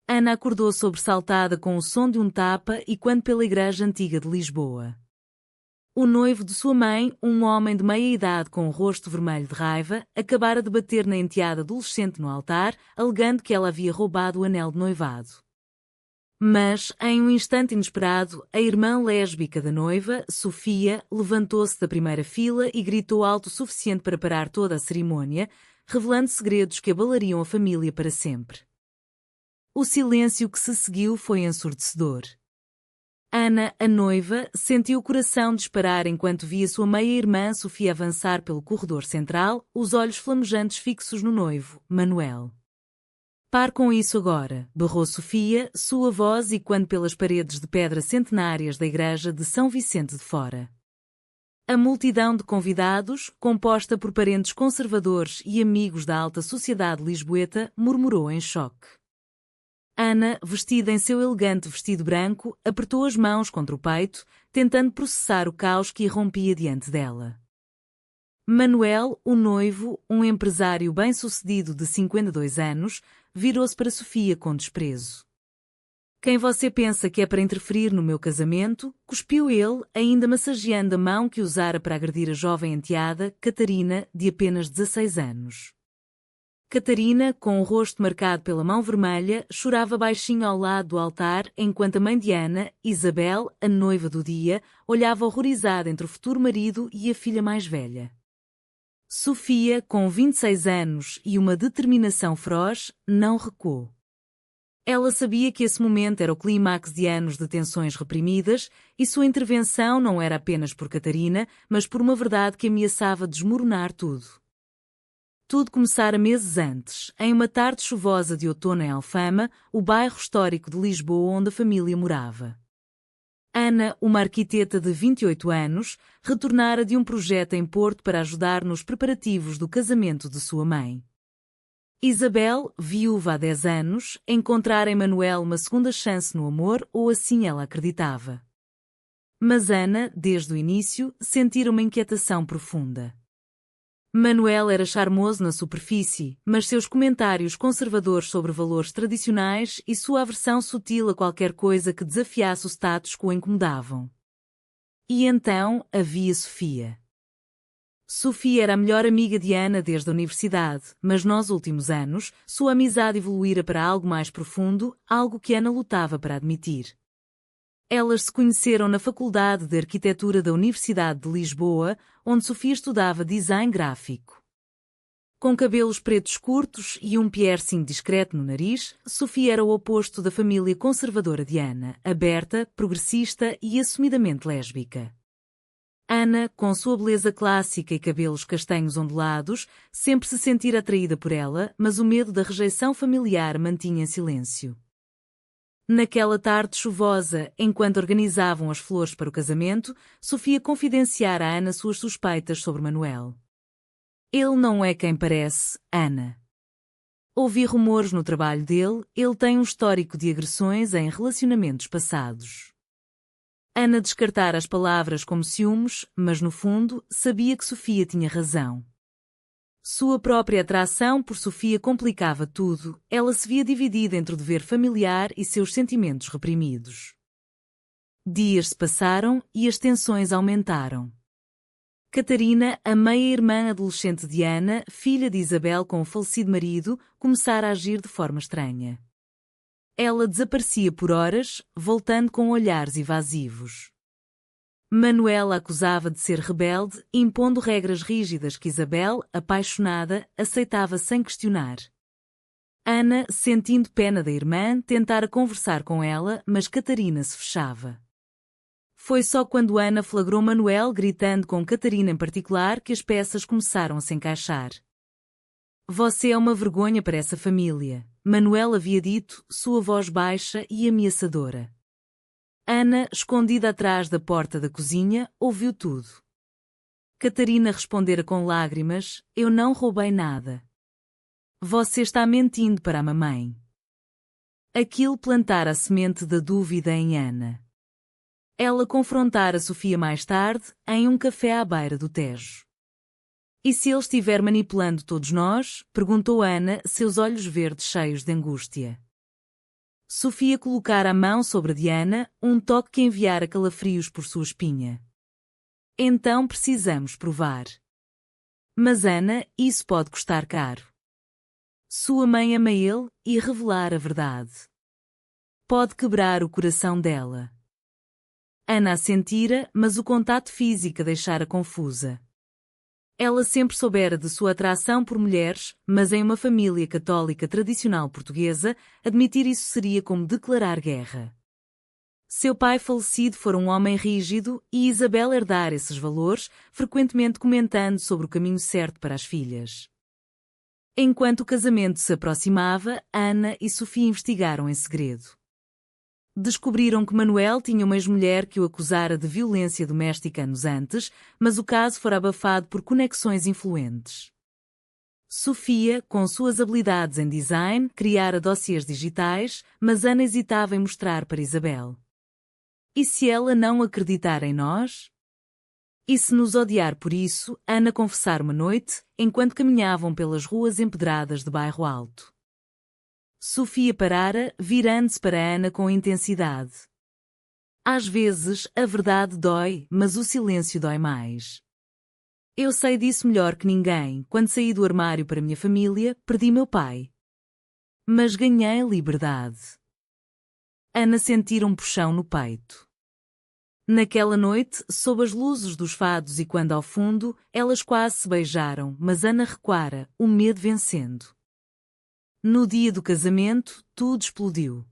Ana acordou sobressaltada com o som de um tapa e quando pela igreja antiga de Lisboa. O noivo de sua mãe, um homem de meia idade com o rosto vermelho de raiva, acabara de bater na enteada adolescente no altar, alegando que ela havia roubado o anel de noivado. Mas, em um instante inesperado, a irmã lésbica da noiva, Sofia, levantou-se da primeira fila e gritou alto o suficiente para parar toda a cerimônia, revelando segredos que abalariam a família para sempre. O silêncio que se seguiu foi ensurdecedor. Ana, a noiva, sentiu o coração disparar enquanto via sua meia-irmã Sofia avançar pelo corredor central, os olhos flamejantes fixos no noivo, Manuel. Pare com isso agora, berrou Sofia, sua voz ecoando pelas paredes de pedra centenárias da igreja de São Vicente de Fora. A multidão de convidados, composta por parentes conservadores e amigos da alta sociedade lisboeta, murmurou em choque. Ana, vestida em seu elegante vestido branco, apertou as mãos contra o peito, tentando processar o caos que irrompia diante dela. Manuel, o noivo, um empresário bem-sucedido de 52 anos, virou-se para Sofia com desprezo. Quem você pensa que é para interferir no meu casamento? Cuspiu ele, ainda massageando a mão que usara para agredir a jovem enteada, Catarina, de apenas 16 anos. Catarina, com o rosto marcado pela mão vermelha, chorava baixinho ao lado do altar, enquanto a mãe de Ana, Isabel, a noiva do dia, olhava horrorizada entre o futuro marido e a filha mais velha. Sofia, com 26 anos e uma determinação feroz, não recuou. Ela sabia que esse momento era o clímax de anos de tensões reprimidas e sua intervenção não era apenas por Catarina, mas por uma verdade que ameaçava desmoronar tudo. Tudo começara meses antes, em uma tarde chuvosa de outono em Alfama, o bairro histórico de Lisboa onde a família morava. Ana, uma arquiteta de 28 anos, retornara de um projeto em Porto para ajudar nos preparativos do casamento de sua mãe. Isabel, viúva há 10 anos, encontrara em Manuel uma segunda chance no amor, ou assim ela acreditava. Mas Ana, desde o início, sentira uma inquietação profunda. Manuel era charmoso na superfície, mas seus comentários conservadores sobre valores tradicionais e sua aversão sutil a qualquer coisa que desafiasse o status quo incomodavam. E então havia Sofia. Sofia era a melhor amiga de Ana desde a universidade, mas nos últimos anos, sua amizade evoluíra para algo mais profundo, algo que Ana lutava para admitir. Elas se conheceram na Faculdade de Arquitetura da Universidade de Lisboa, onde Sofia estudava design gráfico. Com cabelos pretos curtos e um piercing discreto no nariz, Sofia era o oposto da família conservadora de Ana, aberta, progressista e assumidamente lésbica. Ana, com sua beleza clássica e cabelos castanhos ondulados, sempre se sentira atraída por ela, mas o medo da rejeição familiar mantinha em silêncio. Naquela tarde chuvosa, enquanto organizavam as flores para o casamento, Sofia confidenciara a Ana suas suspeitas sobre Manuel. Ele não é quem parece, Ana. Ouvi rumores no trabalho dele, ele tem um histórico de agressões em relacionamentos passados. Ana descartara as palavras como ciúmes, mas no fundo, sabia que Sofia tinha razão. Sua própria atração por Sofia complicava tudo, ela se via dividida entre o dever familiar e seus sentimentos reprimidos. Dias se passaram e as tensões aumentaram. Catarina, a meia-irmã adolescente de Ana, filha de Isabel com o falecido marido, começara a agir de forma estranha. Ela desaparecia por horas, voltando com olhares evasivos. Manuel a acusava de ser rebelde, impondo regras rígidas que Isabel, apaixonada, aceitava sem questionar. Ana, sentindo pena da irmã, tentara conversar com ela, mas Catarina se fechava. Foi só quando Ana flagrou Manuel gritando com Catarina em particular que as peças começaram a se encaixar. Você é uma vergonha para essa família, Manuel havia dito, sua voz baixa e ameaçadora. Ana, escondida atrás da porta da cozinha, ouviu tudo. Catarina respondera com lágrimas, eu não roubei nada. Você está mentindo para a mamãe. Aquilo plantara a semente da dúvida em Ana. Ela confrontara Sofia mais tarde, em um café à beira do Tejo. E se ele estiver manipulando todos nós? Perguntou Ana, seus olhos verdes cheios de angústia. Sofia colocara a mão sobre a de Ana, um toque que enviara calafrios por sua espinha. Então precisamos provar. Mas Ana, isso pode custar caro. Sua mãe ama ele e revelar a verdade pode quebrar o coração dela. Ana assentira, mas o contato físico a deixara confusa. Ela sempre soubera de sua atração por mulheres, mas em uma família católica tradicional portuguesa, admitir isso seria como declarar guerra. Seu pai falecido fora um homem rígido e Isabel herdara esses valores, frequentemente comentando sobre o caminho certo para as filhas. Enquanto o casamento se aproximava, Ana e Sofia investigaram em segredo. Descobriram que Manuel tinha uma ex-mulher que o acusara de violência doméstica anos antes, mas o caso fora abafado por conexões influentes. Sofia, com suas habilidades em design, criara dossiês digitais, mas Ana hesitava em mostrar para Isabel. E se ela não acreditar em nós? E se nos odiar por isso, Ana confessar uma noite, enquanto caminhavam pelas ruas empedradas de Bairro Alto. Sofia parara, virando-se para Ana com intensidade. Às vezes, a verdade dói, mas o silêncio dói mais. Eu sei disso melhor que ninguém. Quando saí do armário para minha família, perdi meu pai. Mas ganhei liberdade. Ana sentira um puxão no peito. Naquela noite, sob as luzes dos fados e quando ao fundo, elas quase se beijaram, mas Ana recuara, o medo vencendo. No dia do casamento, tudo explodiu.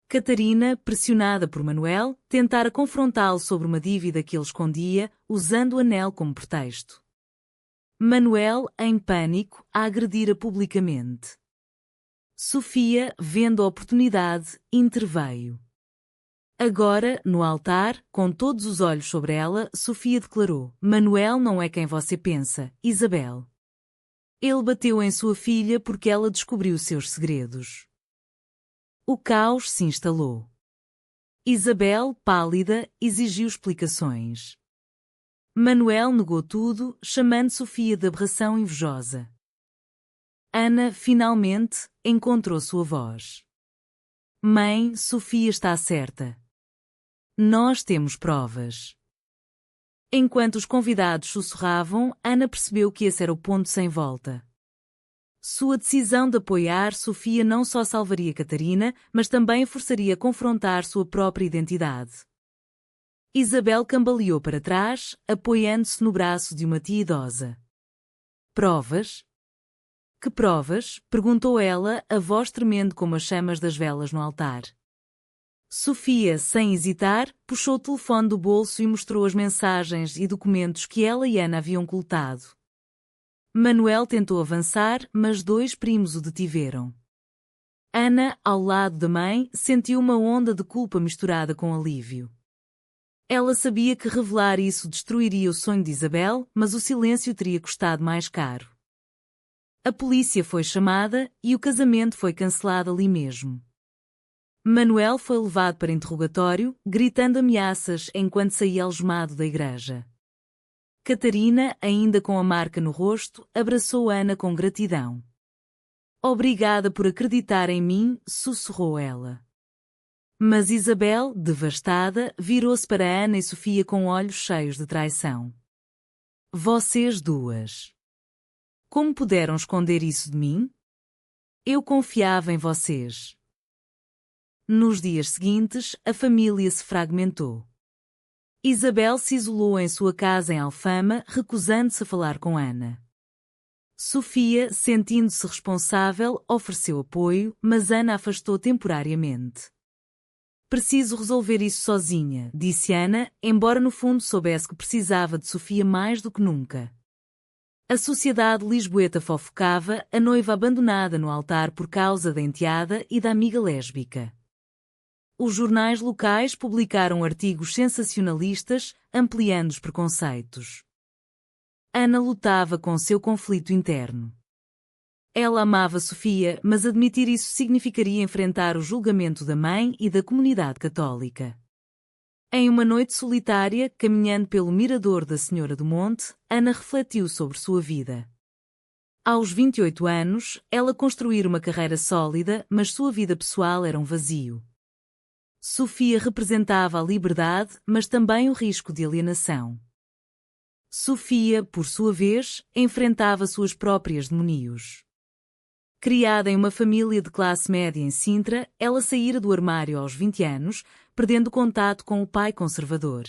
Catarina, pressionada por Manuel, tentara confrontá-lo sobre uma dívida que ele escondia, usando o anel como pretexto. Manuel, em pânico, a agredira publicamente. Sofia, vendo a oportunidade, interveio. Agora, no altar, com todos os olhos sobre ela, Sofia declarou: Manuel não é quem você pensa, Isabel. Ele bateu em sua filha porque ela descobriu seus segredos. O caos se instalou. Isabel, pálida, exigiu explicações. Manuel negou tudo, chamando Sofia de aberração invejosa. Ana, finalmente, encontrou sua voz. Mãe, Sofia está certa. Nós temos provas. Enquanto os convidados sussurravam, Ana percebeu que esse era o ponto sem volta. Sua decisão de apoiar Sofia não só salvaria Catarina, mas também a forçaria a confrontar sua própria identidade. Isabel cambaleou para trás, apoiando-se no braço de uma tia idosa. Provas? Que provas? Perguntou ela, a voz tremendo como as chamas das velas no altar. Sofia, sem hesitar, puxou o telefone do bolso e mostrou as mensagens e documentos que ela e Ana haviam coletado. Manuel tentou avançar, mas dois primos o detiveram. Ana, ao lado da mãe, sentiu uma onda de culpa misturada com alívio. Ela sabia que revelar isso destruiria o sonho de Isabel, mas o silêncio teria custado mais caro. A polícia foi chamada e o casamento foi cancelado ali mesmo. Manuel foi levado para interrogatório, gritando ameaças enquanto saía algemado da igreja. Catarina, ainda com a marca no rosto, abraçou Ana com gratidão. Obrigada por acreditar em mim, sussurrou ela. Mas Isabel, devastada, virou-se para Ana e Sofia com olhos cheios de traição. Vocês duas. Como puderam esconder isso de mim? Eu confiava em vocês. Nos dias seguintes, a família se fragmentou. Isabel se isolou em sua casa em Alfama, recusando-se a falar com Ana. Sofia, sentindo-se responsável, ofereceu apoio, mas Ana afastou temporariamente. Preciso resolver isso sozinha, disse Ana, embora no fundo soubesse que precisava de Sofia mais do que nunca. A sociedade lisboeta fofocava a noiva abandonada no altar por causa da enteada e da amiga lésbica. Os jornais locais publicaram artigos sensacionalistas, ampliando os preconceitos. Ana lutava com seu conflito interno. Ela amava Sofia, mas admitir isso significaria enfrentar o julgamento da mãe e da comunidade católica. Em uma noite solitária, caminhando pelo mirador da Senhora do Monte, Ana refletiu sobre sua vida. Aos 28 anos, ela construíra uma carreira sólida, mas sua vida pessoal era um vazio. Sofia representava a liberdade, mas também o risco de alienação. Sofia, por sua vez, enfrentava suas próprias demonios. Criada em uma família de classe média em Sintra, ela saíra do armário aos 20 anos, perdendo contato com o pai conservador.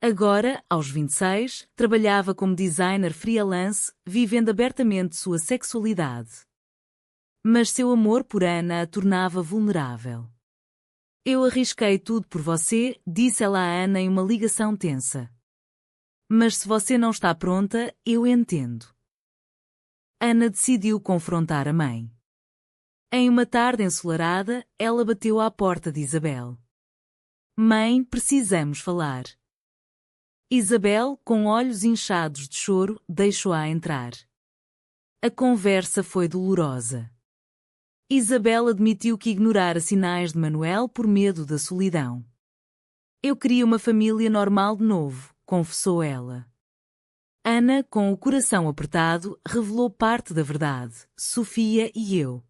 Agora, aos 26, trabalhava como designer freelance, vivendo abertamente sua sexualidade. Mas seu amor por Ana a tornava vulnerável. Eu arrisquei tudo por você, disse ela a Ana em uma ligação tensa. Mas se você não está pronta, eu entendo. Ana decidiu confrontar a mãe. Em uma tarde ensolarada, ela bateu à porta de Isabel. Mãe, precisamos falar. Isabel, com olhos inchados de choro, deixou-a entrar. A conversa foi dolorosa. Isabel admitiu que ignorara sinais de Manuel por medo da solidão. Eu queria uma família normal de novo, confessou ela. Ana, com o coração apertado, revelou parte da verdade. Sofia e eu.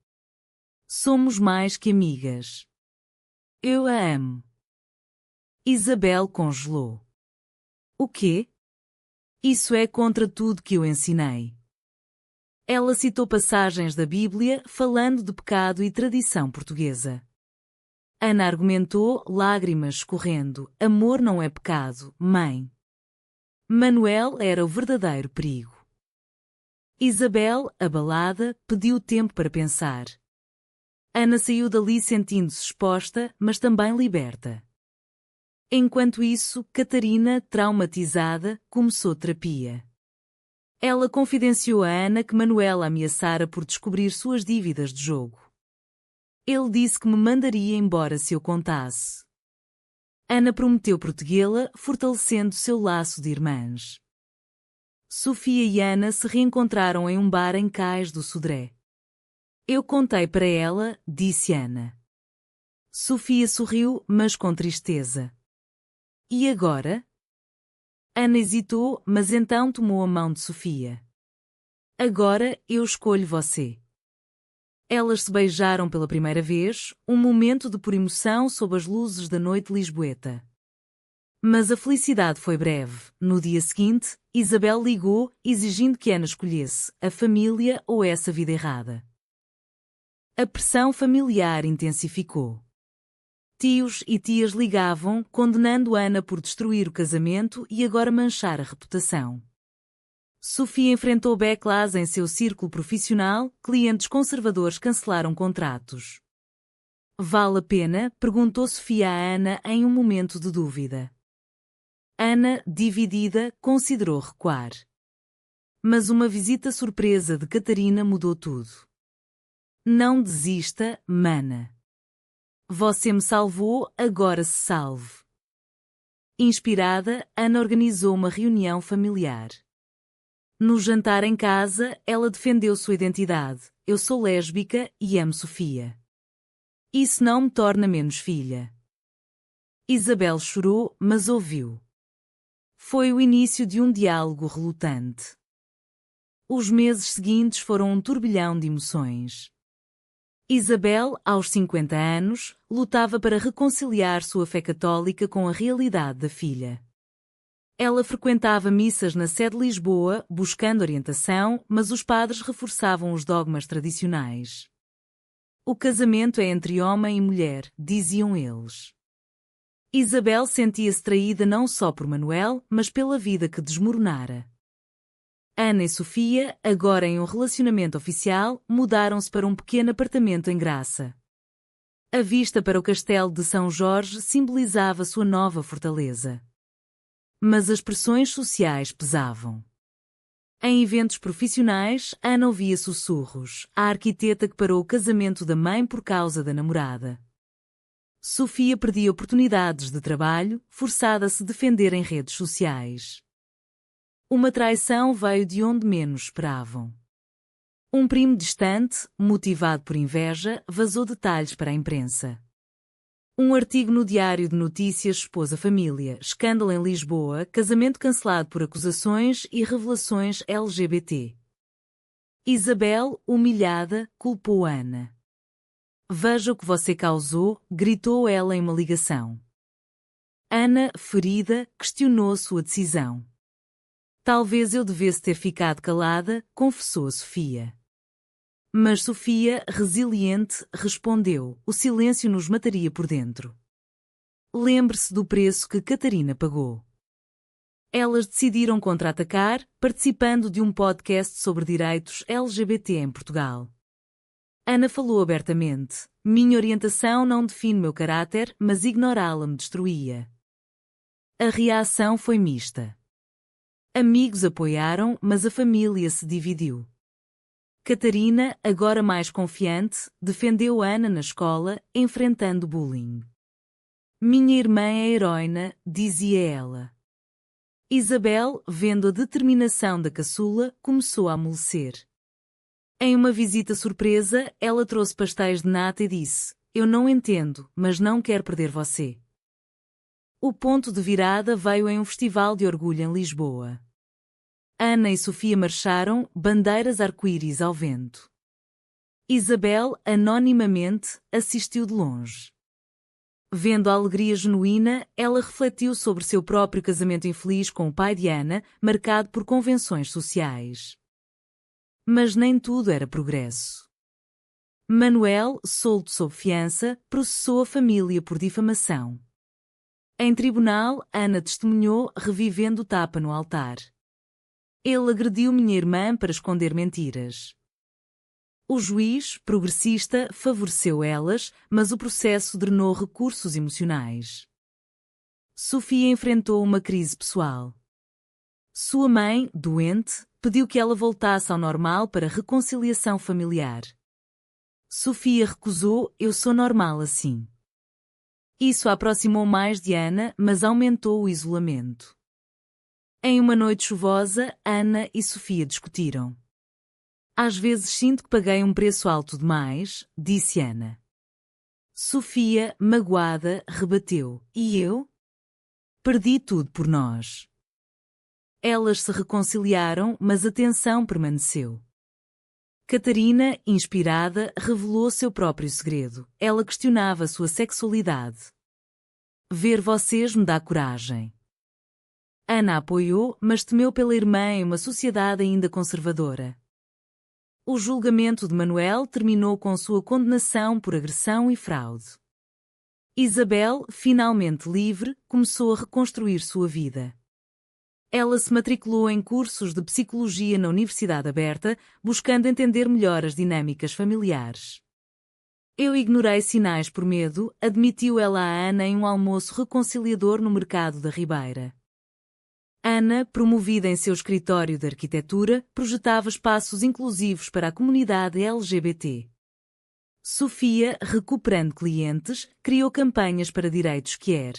Somos mais que amigas. Eu a amo. Isabel congelou. O quê? Isso é contra tudo que eu ensinei. Ela citou passagens da Bíblia, falando de pecado e tradição portuguesa. Ana argumentou, lágrimas escorrendo: amor não é pecado, mãe. Manuel era o verdadeiro perigo. Isabel, abalada, pediu tempo para pensar. Ana saiu dali sentindo-se exposta, mas também liberta. Enquanto isso, Catarina, traumatizada, começou terapia. Ela confidenciou a Ana que Manuel a ameaçara por descobrir suas dívidas de jogo. Ele disse que me mandaria embora se eu contasse. Ana prometeu protegê-la, fortalecendo seu laço de irmãs. Sofia e Ana se reencontraram em um bar em Cais do Sodré. Eu contei para ela, disse Ana. Sofia sorriu, mas com tristeza. E agora? Ana hesitou, mas então tomou a mão de Sofia. Agora eu escolho você. Elas se beijaram pela primeira vez, um momento de pura emoção sob as luzes da noite lisboeta. Mas a felicidade foi breve. No dia seguinte, Isabel ligou, exigindo que Ana escolhesse a família ou essa vida errada. A pressão familiar intensificou. Tios e tias ligavam, condenando Ana por destruir o casamento e agora manchar a reputação. Sofia enfrentou backlash em seu círculo profissional, clientes conservadores cancelaram contratos. Vale a pena? Perguntou Sofia a Ana em um momento de dúvida. Ana, dividida, considerou recuar. Mas uma visita surpresa de Catarina mudou tudo. Não desista, mana. Você me salvou, agora se salve. Inspirada, Ana organizou uma reunião familiar. No jantar em casa, ela defendeu sua identidade. Eu sou lésbica e amo Sofia. Isso não me torna menos filha. Isabel chorou, mas ouviu. Foi o início de um diálogo relutante. Os meses seguintes foram um turbilhão de emoções. Isabel, aos 50 anos, lutava para reconciliar sua fé católica com a realidade da filha. Ela frequentava missas na sede de Lisboa, buscando orientação, mas os padres reforçavam os dogmas tradicionais. O casamento é entre homem e mulher, diziam eles. Isabel sentia-se traída não só por Manuel, mas pela vida que desmoronara. Ana e Sofia, agora em um relacionamento oficial, mudaram-se para um pequeno apartamento em Graça. A vista para o castelo de São Jorge simbolizava sua nova fortaleza. Mas as pressões sociais pesavam. Em eventos profissionais, Ana ouvia sussurros, a arquiteta que parou o casamento da mãe por causa da namorada. Sofia perdia oportunidades de trabalho, forçada a se defender em redes sociais. Uma traição veio de onde menos esperavam. Um primo distante, motivado por inveja, vazou detalhes para a imprensa. Um artigo no Diário de Notícias expôs a família, escândalo em Lisboa, casamento cancelado por acusações e revelações LGBT. Isabel, humilhada, culpou Ana. Veja o que você causou, gritou ela em uma ligação. Ana, ferida, questionou sua decisão. Talvez eu devesse ter ficado calada, confessou a Sofia. Mas Sofia, resiliente, respondeu: o silêncio nos mataria por dentro. Lembre-se do preço que Catarina pagou. Elas decidiram contra-atacar, participando de um podcast sobre direitos LGBT em Portugal. Ana falou abertamente: minha orientação não define meu caráter, mas ignorá-la me destruía. A reação foi mista. Amigos apoiaram, mas a família se dividiu. Catarina, agora mais confiante, defendeu Ana na escola, enfrentando bullying. Minha irmã é heroína, dizia ela. Isabel, vendo a determinação da caçula, começou a amolecer. Em uma visita surpresa, ela trouxe pastéis de nata e disse: eu não entendo, mas não quero perder você. O ponto de virada veio em um festival de orgulho em Lisboa. Ana e Sofia marcharam, bandeiras arco-íris ao vento. Isabel, anonimamente, assistiu de longe. Vendo a alegria genuína, ela refletiu sobre seu próprio casamento infeliz com o pai de Ana, marcado por convenções sociais. Mas nem tudo era progresso. Manuel, solto sob fiança, processou a família por difamação. Em tribunal, Ana testemunhou, revivendo o tapa no altar. Ele agrediu minha irmã para esconder mentiras. O juiz, progressista, favoreceu elas, mas o processo drenou recursos emocionais. Sofia enfrentou uma crise pessoal. Sua mãe, doente, pediu que ela voltasse ao normal para reconciliação familiar. Sofia recusou: eu sou normal assim. Isso a aproximou mais de Ana, mas aumentou o isolamento. Em uma noite chuvosa, Ana e Sofia discutiram. Às vezes sinto que paguei um preço alto demais, disse Ana. Sofia, magoada, rebateu: e eu? Perdi tudo por nós. Elas se reconciliaram, mas a tensão permaneceu. Catarina, inspirada, revelou seu próprio segredo. Ela questionava sua sexualidade. Ver vocês me dá coragem. Ana apoiou, mas temeu pela irmã em uma sociedade ainda conservadora. O julgamento de Manuel terminou com sua condenação por agressão e fraude. Isabel, finalmente livre, começou a reconstruir sua vida. Ela se matriculou em cursos de psicologia na Universidade Aberta, buscando entender melhor as dinâmicas familiares. Eu ignorei sinais por medo, admitiu ela a Ana em um almoço reconciliador no mercado da Ribeira. Ana, promovida em seu escritório de arquitetura, projetava espaços inclusivos para a comunidade LGBT. Sofia, recuperando clientes, criou campanhas para direitos queer.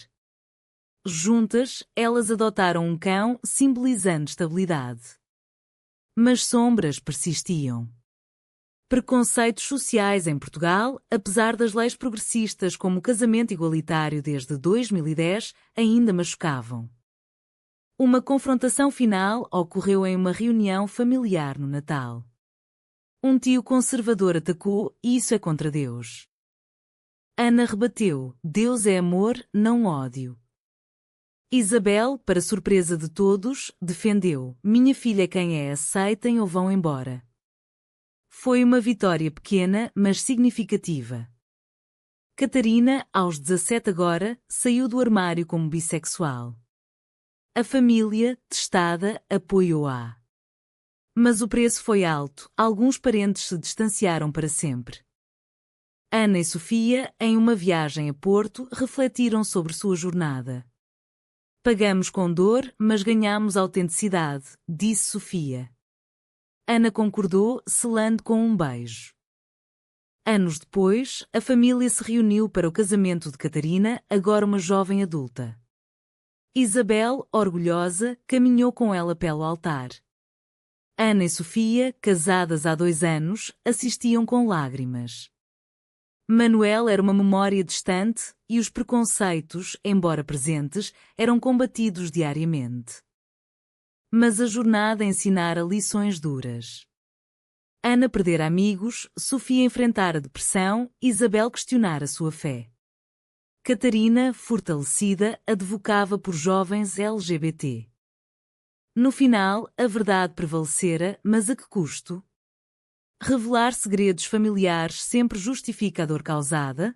Juntas, elas adotaram um cão, simbolizando estabilidade. Mas sombras persistiam. Preconceitos sociais em Portugal, apesar das leis progressistas como o casamento igualitário desde 2010, ainda machucavam. Uma confrontação final ocorreu em uma reunião familiar no Natal. Um tio conservador atacou: isso é contra Deus. Ana rebateu: Deus é amor, não ódio. Isabel, para surpresa de todos, defendeu: minha filha é quem é, aceitem ou vão embora. Foi uma vitória pequena, mas significativa. Catarina, aos 17 agora, saiu do armário como bissexual. A família, testada, apoiou-a. Mas o preço foi alto, alguns parentes se distanciaram para sempre. Ana e Sofia, em uma viagem a Porto, refletiram sobre sua jornada. Pagamos com dor, mas ganhamos autenticidade, disse Sofia. Ana concordou, selando com um beijo. Anos depois, a família se reuniu para o casamento de Catarina, agora uma jovem adulta. Isabel, orgulhosa, caminhou com ela pelo altar. Ana e Sofia, casadas há 2 anos, assistiam com lágrimas. Manuel era uma memória distante, e os preconceitos, embora presentes, eram combatidos diariamente. Mas a jornada ensinara lições duras. Ana perdera amigos, Sofia enfrentara depressão, Isabel questionara sua fé. Catarina, fortalecida, advocava por jovens LGBT. No final, a verdade prevalecera, mas a que custo? Revelar segredos familiares sempre justifica a dor causada?